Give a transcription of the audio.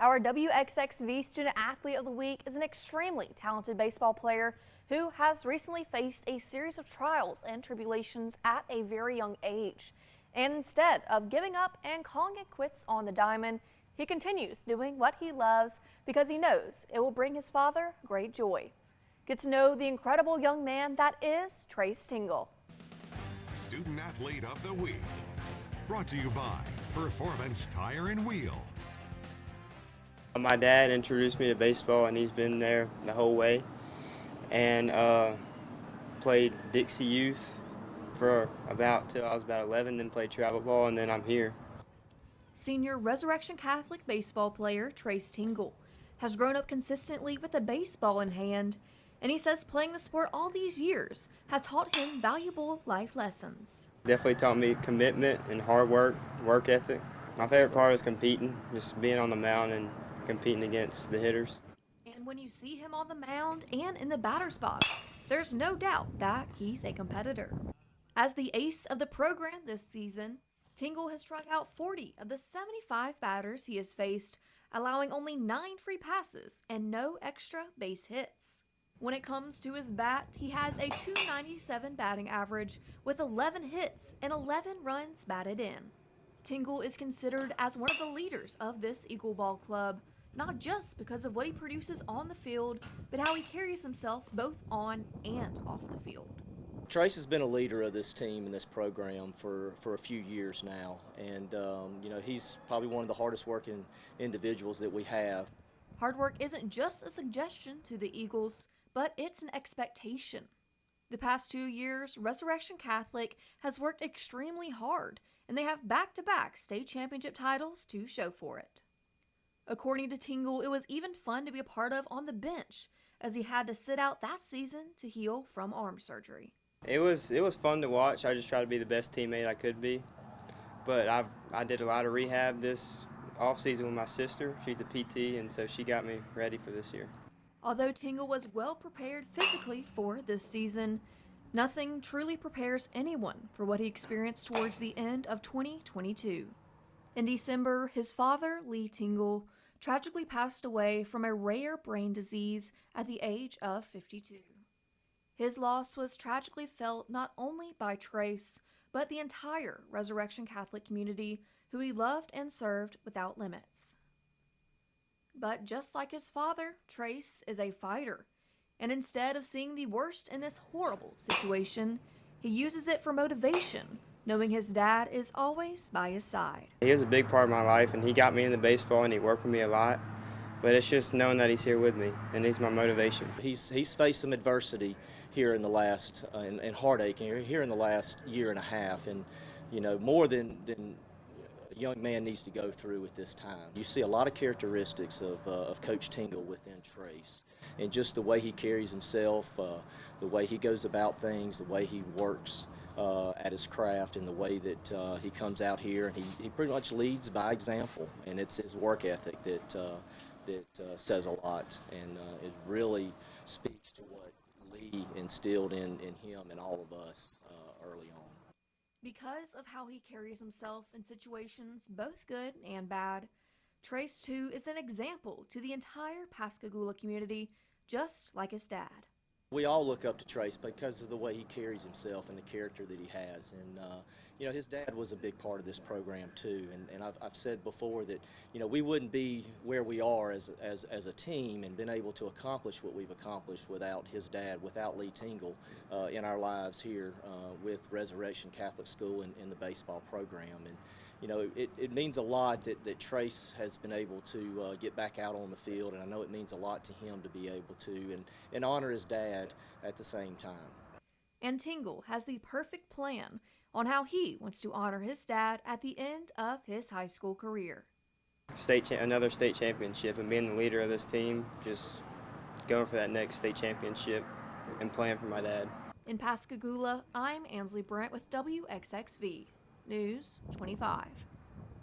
Our WXXV Student Athlete of the Week is an extremely talented baseball player who has recently faced a series of trials and tribulations at a very young age. And instead of giving up and calling it quits on the diamond, he continues doing what he loves because he knows it will bring his father great joy. Get to know the incredible young man that is Trace-Tingle. Student Athlete of the Week, brought to you by Performance Tire and Wheel. My dad introduced me to baseball, and he's been there the whole way. And played Dixie Youth for till I was about 11, then played travel ball, and then I'm here. Senior Resurrection Catholic baseball player Trace-Tingle has grown up consistently with a baseball in hand, and he says playing the sport all these years have taught him valuable life lessons. Definitely taught me commitment and hard work, work ethic. My favorite part was competing, just being on the mound and competing against the hitters. And when you see him on the mound and in the batter's box, there's no doubt that he's a competitor. As the ace of the program this season, Tingle has struck out 40 of the 75 batters he has faced, allowing only 9 free passes and no extra base hits. When it comes to his bat, he has a .297 batting average with 11 hits and 11 runs batted in. Tingle is considered as one of the leaders of this Eagle Ball club, not just because of what he produces on the field, but how he carries himself both on and off the field. Trace has been a leader of this team and this program for a few years now, and he's probably one of the hardest working individuals that we have. Hard work isn't just a suggestion to the Eagles, but it's an expectation. The past 2 years, Resurrection Catholic has worked extremely hard, and they have back-to-back state championship titles to show for it. According to Tingle, it was even fun to be a part of on the bench, as he had to sit out that season to heal from arm surgery. It was fun to watch. I just tried to be the best teammate I could be. But I did a lot of rehab this off-season with my sister. She's a PT, and so she got me ready for this year. Although Tingle was well prepared physically for this season, nothing truly prepares anyone for what he experienced towards the end of 2022. In December, his father, Lee Tingle, tragically passed away from a rare brain disease at the age of 52. His loss was tragically felt not only by Trace, but the entire Resurrection Catholic community, who he loved and served without limits. But just like his father, Trace is a fighter, and instead of seeing the worst in this horrible situation, he uses it for motivation, knowing his dad is always by his side. He was a big part of my life, and he got me into baseball, and he worked with me a lot. But it's just knowing that he's here with me, and he's my motivation. He's faced some adversity here in the last and heartache here in the last year and a half, and more than a young man needs to go through at this time. You see a lot of characteristics of Coach Tingle within Trace, and just the way he carries himself, the way he goes about things, the way he works at his craft, and the way that he comes out here, and he pretty much leads by example, and it's his work ethic that says a lot, and it really speaks to what Lee instilled in him and all of us early on. Because of how he carries himself in situations both good and bad, Trace too is an example to the entire Pascagoula community, just like his dad. We all look up to Trace because of the way he carries himself and the character that he has. And, his dad was a big part of this program too. And I've said before that, we wouldn't be where we are as a team and been able to accomplish what we've accomplished without his dad, without Lee Tingle in our lives here with Resurrection Catholic School and the baseball program. And, it means a lot that Trace has been able to get back out on the field, and I know it means a lot to him to be able to and honor his dad at the same time. And Tingle has the perfect plan on how he wants to honor his dad at the end of his high school career. Another state championship, and being the leader of this team, just going for that next state championship and playing for my dad. In Pascagoula, I'm Ansley Brent with WXXV News 25.